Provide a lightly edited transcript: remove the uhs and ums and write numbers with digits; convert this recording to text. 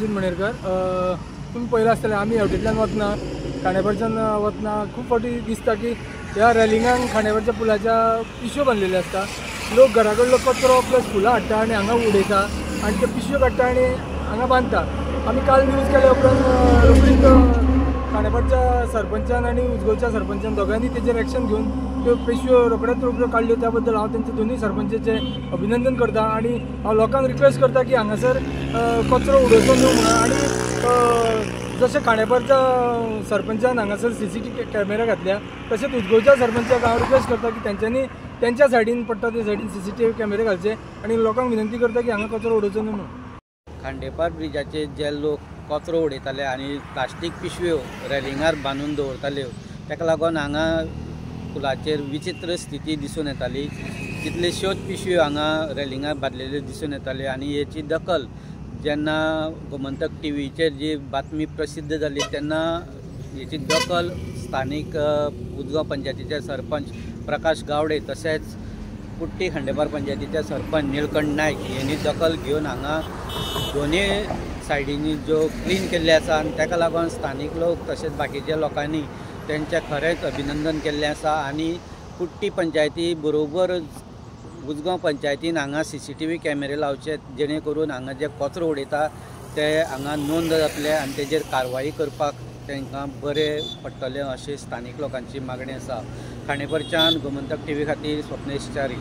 अजित मणेरकर. तुम्ही पळयलां आसतलें आमी हेवटेंतल्यान वतना खांडेपारच्यान वतना खूब फावटी दिसता की ह्या रेलिंगांक खांडेपारच्या पुलाच्या पिशव्यो बांदलेल्यो आसता. लोक घरा कडलो कचरो प्लस फुलां हाडटा आनी हांगा उडयता आनी त्यो पिशव्यो काडटा आनी हांगा बांदता. आमी काल न्यूज केल्या उपरांत रोखडीच खांडेपारच्या सरपंचान आनी उजगांवच्या सरपंचान दोगांनी तेजेर एक्शन घेवन त्यो पिशव्यो रोखड्यो काडल्यो. त्या बद्दल हांव तेंचे दोनूय सरपंचाचे अभिनंदन करता आनी हांव लोकांक रिक्वेस्ट करता की हांगासर कचरो उडोवचो न्हू म्हणून. आनी जशें खांडेपारच्या सरपंचान हांगासर CCTV कॅमेरा घातल्या तशेंच उजगांवच्या सरपंचाक हांव रिक्वेस्ट करता की तेंच्यांनी तेंच्या सायडीन पडटा ते सायडीन CCTV कॅमेरे घालचे आनी लोकांक विनंती करता की हांगा कचरो उडोवचो न्हू म्हणून. खांडेपार ब्रिजाचेर जे लोक कचरो उडयताले आनी प्लास्टीक पिशव्यो रेलिंगार बांदून दवरताल्यो ताका लागून हांगा पुलाचेर विचित्र स्थिती दिसून येताली. कितल्योश्योच पिशव्यो हांगा रेलिंगार बांदलेल्यो दिसून येताल्यो आनी हेची दखल जेन्ना गोमंतक TVचेर जी बातमी प्रसिद्ध जाली तेन्ना हेची दखल स्थानीक उजगांव पंचायतीचे सरपंच प्रकाश गावडे तशेंच कुट्टी खांडेपार पंचायतीचे सरपंच निळकंठ नायक यांनी दखल घेवन हांगा दोनूय सायडींनी ज्यो क्लीन केल्ले आसा आनी ताका लागून स्थानीक लोक तशेंच बाकीच्या लोकांनी तेंचें खरेंच अभिनंदन केल्लें आसा. आनी कुट्टी पंचायती बरोबर उजगांव पंचायतीन हांगा CCTV कॅमेरे लावचे जेणे करून हांगा जे कचरो उडयता ते हांगा नोंद जातले आनी तेजेर कारवाई करपाक तांकां बरें पडटलें अशें स्थानीक लोकांची मागणी आसा. खांडेपारच्यान गोमंतक TV खातीर स्वप्नेश च्यारी.